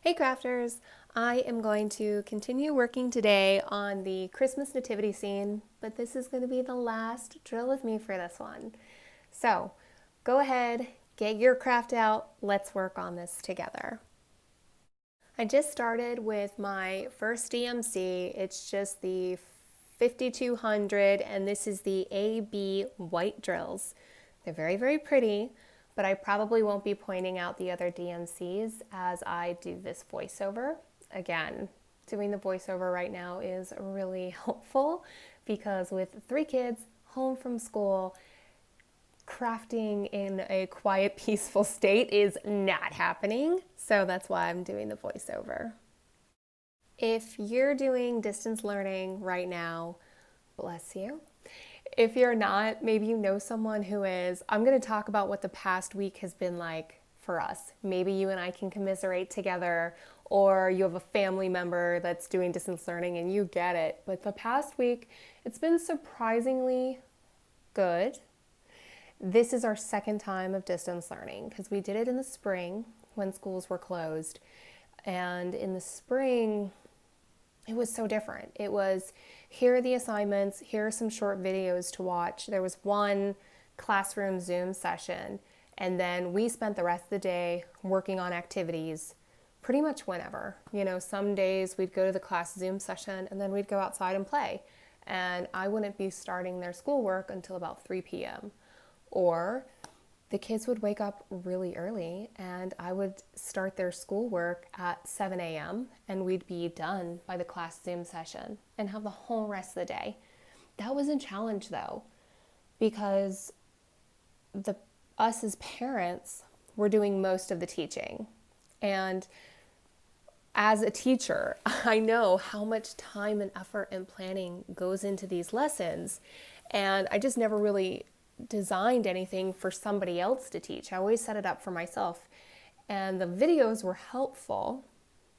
Hey crafters! I am going to continue working today on the Christmas nativity scene, but this is going to be the last drill with me for this one. So go ahead, get your craft out, let's work on this together. I just started with my first DMC. It's just the 5200 and this is the AB white drills. They're very, very pretty, but I probably won't be pointing out the other DMCs as I do this voiceover. Again, doing the voiceover right now is really helpful because with 3 kids home from school, crafting in a quiet, peaceful state is not happening. So that's why I'm doing the voiceover. If you're doing distance learning right now, bless you. If you're not, maybe you know someone who is. I'm going to talk about what the past week has been like for us. Maybe you and I can commiserate together, or you have a family member that's doing distance learning and you get it. But the past week, it's been surprisingly good. This is our second time of distance learning because we did it in the spring when schools were closed. And in the spring, it was so different. It was, here are the assignments, here are some short videos to watch. There was one classroom Zoom session, and then we spent the rest of the day working on activities pretty much whenever. You know, some days we'd go to the class Zoom session and then we'd go outside and play. And I wouldn't be starting their schoolwork until about 3 p.m. Or the kids would wake up really early and I would start their schoolwork at 7 a.m. and we'd be done by the class Zoom session and have the whole rest of the day. That was a challenge though, because us as parents were doing most of the teaching. And as a teacher, I know how much time and effort and planning goes into these lessons. And I just never really designed anything for somebody else to teach. I always set it up for myself. And the videos were helpful,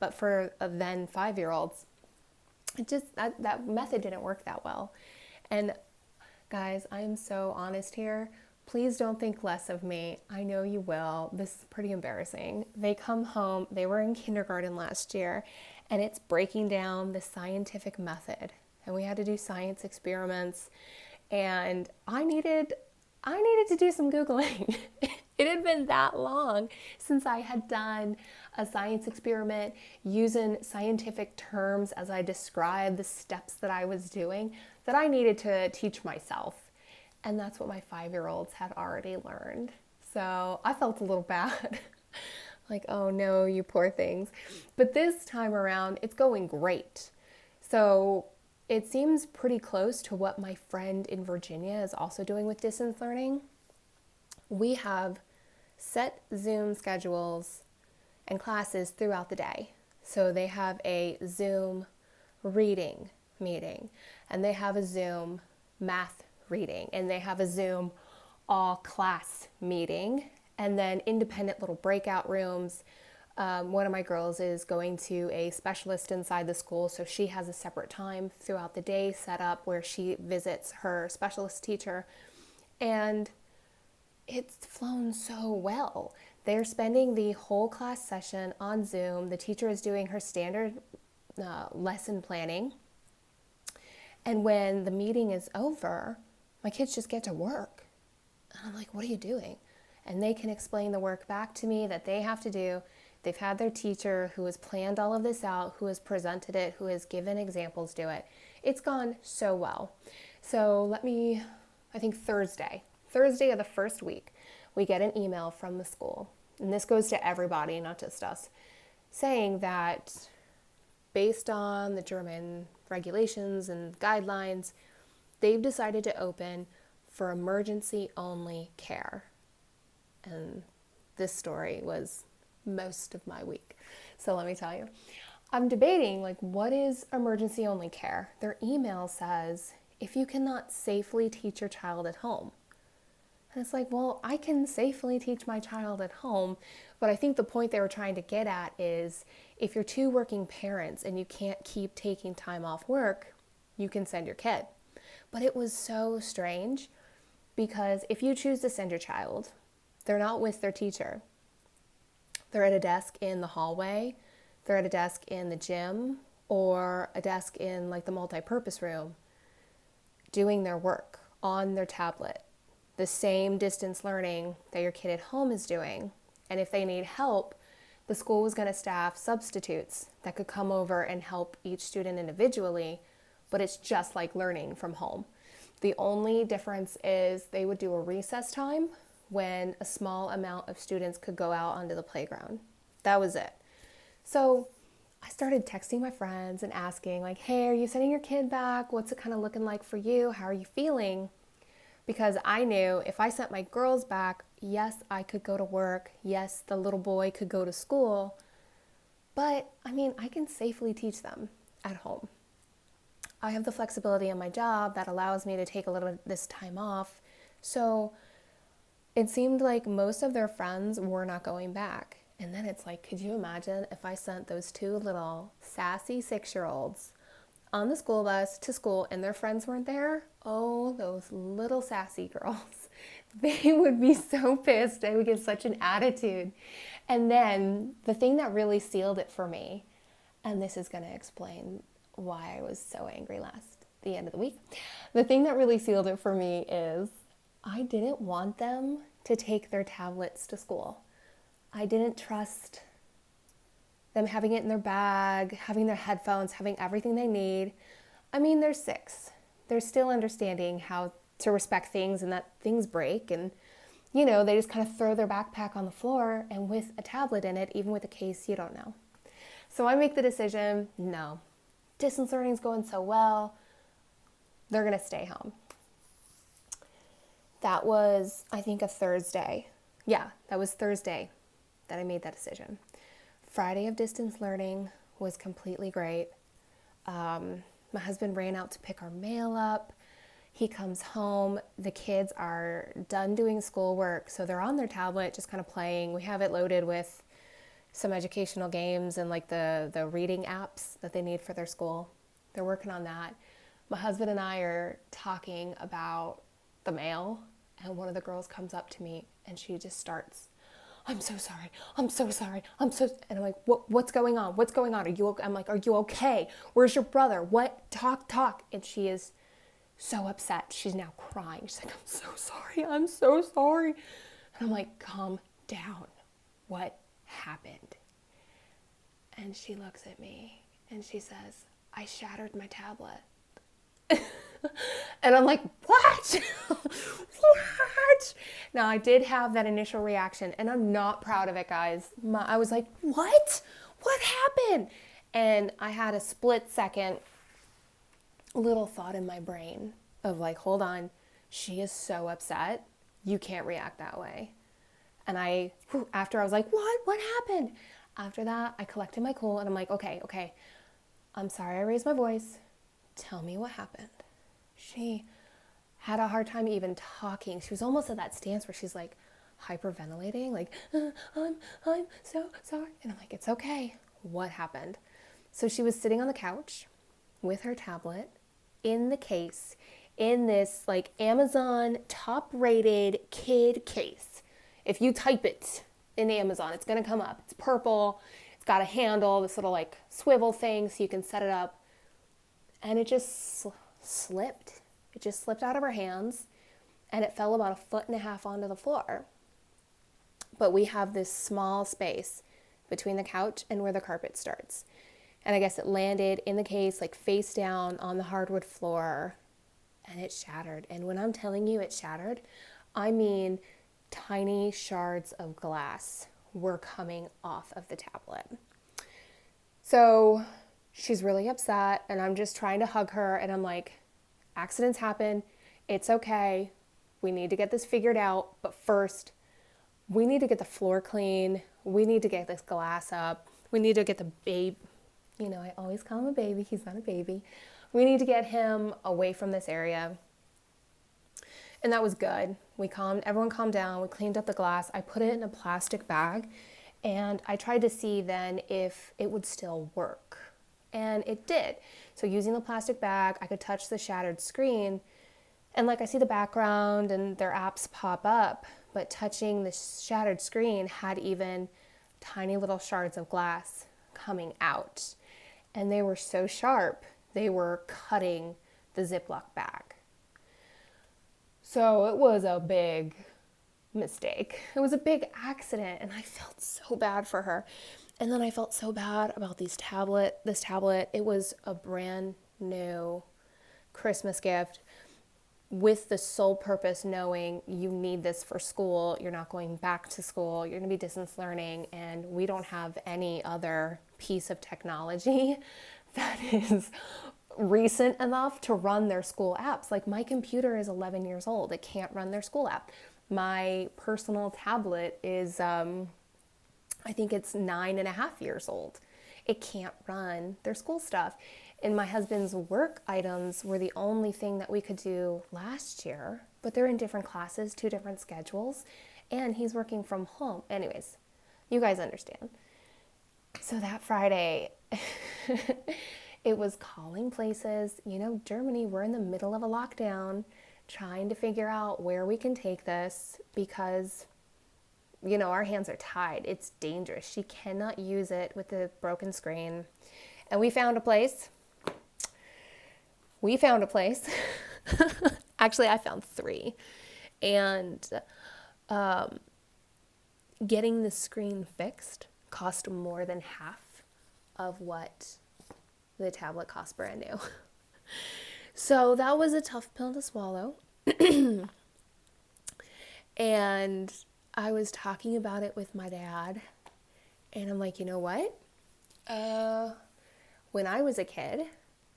but for then 5-year-olds, that method didn't work that well. And guys, I am so honest here. Please don't think less of me. I know you will. This is pretty embarrassing. They come home, they were in kindergarten last year, and it's breaking down the scientific method. And we had to do science experiments. And I needed to do some Googling. It had been that long since I had done a science experiment using scientific terms as I described the steps that I was doing that I needed to teach myself. And that's what my 5-year-olds had already learned. So I felt a little bad. Like, oh no, you poor things. But this time around, it's going great. So it seems pretty close to what my friend in Virginia is also doing with distance learning. We have set Zoom schedules and classes throughout the day. So they have a Zoom reading meeting, and they have a Zoom math reading, and they have a Zoom all class meeting, and then independent little breakout rooms. One of my girls is going to a specialist inside the school, so she has a separate time throughout the day set up where she visits her specialist teacher. And it's flown so well. They're spending the whole class session on Zoom. The teacher is doing her standard lesson planning. And when the meeting is over, my kids just get to work. And I'm like, what are you doing? And they can explain the work back to me that they have to do. They've had their teacher who has planned all of this out, who has presented it, who has given examples to it. It's gone so well. So I think Thursday of the first week, we get an email from the school. And this goes to everybody, not just us, saying that based on the German regulations and guidelines, they've decided to open for emergency only care. And this story was most of my week. So let me tell you, I'm debating, like, what is emergency only care? Their email says, if you cannot safely teach your child at home. And it's like, well, I can safely teach my child at home, but I think the point they were trying to get at is if you're 2 working parents and you can't keep taking time off work, you can send your kid. But it was so strange because if you choose to send your child, they're not with their teacher. They're at a desk in the hallway they're at a desk in the gym or a desk in like the multi-purpose room doing their work on their tablet, the same distance learning that your kid at home is doing. And if they need help, the school was going to staff substitutes that could come over and help each student individually, but it's just like learning from home. The only difference is they would do a recess time when a small amount of students could go out onto the playground. That was it. So I started texting my friends and asking like, hey, are you sending your kid back? What's it kind of looking like for you? How are you feeling? Because I knew if I sent my girls back, yes, I could go to work. Yes, the little boy could go to school. But I mean, I can safely teach them at home. I have the flexibility in my job that allows me to take a little bit of this time off. So it seemed like most of their friends were not going back. And then it's like, could you imagine if I sent those two little sassy 6-year-olds on the school bus to school and their friends weren't there? Oh, those little sassy girls. They would be so pissed. They would get such an attitude. And then the thing that really sealed it for me, and this is going to explain why I was so angry the end of the week. The thing that really sealed it for me is I didn't want them to take their tablets to school. I didn't trust them having it in their bag, having their headphones, having everything they need. I mean, they're 6. They're still understanding how to respect things and that things break. And, you know, they just kind of throw their backpack on the floor and with a tablet in it, even with a case, you don't know. So I make the decision, no, distance learning is going so well. They're going to stay home. That was, I think, a Thursday. Yeah, that was Thursday that I made that decision. Friday of distance learning was completely great. My husband ran out to pick our mail up. He comes home. The kids are done doing schoolwork, so they're on their tablet just kind of playing. We have it loaded with some educational games and like the reading apps that they need for their school. They're working on that. My husband and I are talking about the mail, and one of the girls comes up to me and she just starts, I'm so sorry. And I'm like, what's going on? What's going on? I'm like, are you okay? Where's your brother? What? Talk. And she is so upset. She's now crying. She's like, I'm so sorry. And I'm like, calm down. What happened? And she looks at me and she says, I shattered my tablet. And I'm like, what? What? Now, I did have that initial reaction, and I'm not proud of it, guys. I was like, what? What happened? And I had a split second little thought in my brain of like, hold on, she is so upset. You can't react that way. And after I was like, what happened? After that, I collected my cool, and I'm like, okay. I'm sorry I raised my voice. Tell me what happened. She had a hard time even talking. She was almost at that stance where she's like hyperventilating, like, I'm so sorry. And I'm like, it's okay. What happened? So she was sitting on the couch with her tablet in the case, in this like Amazon top rated kid case. If you type it in Amazon, it's going to come up. It's purple. It's got a handle, this little like swivel thing so you can set it up. And it just slipped. It just slipped out of her hands, and it fell about 1.5 feet onto the floor. But we have this small space between the couch and where the carpet starts. And I guess it landed in the case, like face down on the hardwood floor, and it shattered. And when I'm telling you it shattered, I mean tiny shards of glass were coming off of the tablet. So she's really upset, and I'm just trying to hug her, and I'm like, accidents happen. It's okay. We need to get this figured out. But first, we need to get the floor clean. We need to get this glass up. We need to get the baby. You know, I always call him a baby. He's not a baby. We need to get him away from this area. And that was good. Everyone calmed down. We cleaned up the glass. I put it in a plastic bag, and I tried to see then if it would still work. And it did. So using the plastic bag, I could touch the shattered screen, and like I see the background and their apps pop up, but touching the shattered screen had even tiny little shards of glass coming out. And they were so sharp, they were cutting the Ziploc bag. So it was a big mistake. It was a big accident, and I felt so bad for her. And then I felt so bad about this tablet. It was a brand new Christmas gift with the sole purpose knowing you need this for school. You're not going back to school. You're going to be distance learning, and we don't have any other piece of technology that is recent enough to run their school apps. Like, my computer is 11 years old. It can't run their school app. My personal tablet is, I think it's 9.5 years old. It can't run their school stuff. And my husband's work items were the only thing that we could do last year, but they're in different classes, 2 different schedules, and he's working from home. Anyways, you guys understand. So that Friday, it was calling places. You know, Germany, we're in the middle of a lockdown, trying to figure out where we can take this because, you know, our hands are tied. It's dangerous. She cannot use it with the broken screen. And we found a place. Actually, I found 3. And getting the screen fixed cost more than half of what the tablet cost brand new. So that was a tough pill to swallow. And I was talking about it with my dad, and I'm like, you know what? When I was a kid,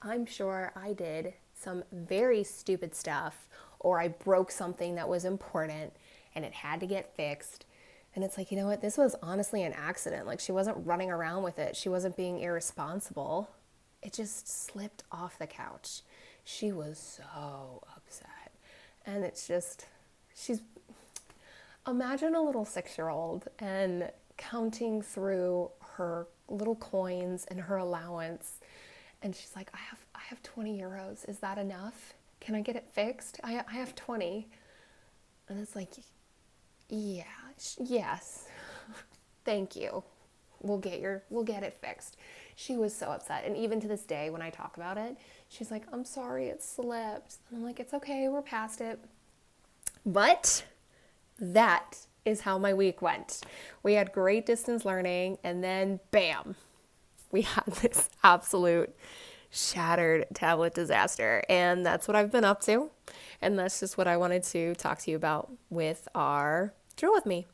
I'm sure I did some very stupid stuff, or I broke something that was important and it had to get fixed. And it's like, you know what? This was honestly an accident. Like, she wasn't running around with it. She wasn't being irresponsible. It just slipped off the couch. She was so upset. And it's just, imagine a little 6-year-old and counting through her little coins and her allowance. And she's like, I have 20 euros. Is that enough? Can I get it fixed? I have 20. And it's like, yeah, yes. Thank you. We'll get it fixed. She was so upset. And even to this day, when I talk about it, she's like, I'm sorry, it slipped. And I'm like, it's okay, we're past it. But that is how my week went. We had great distance learning, and then bam, we had this absolute shattered tablet disaster. And that's what I've been up to. And that's just what I wanted to talk to you about with our Drill With Me.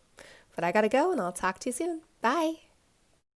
But I gotta go, and I'll talk to you soon. Bye.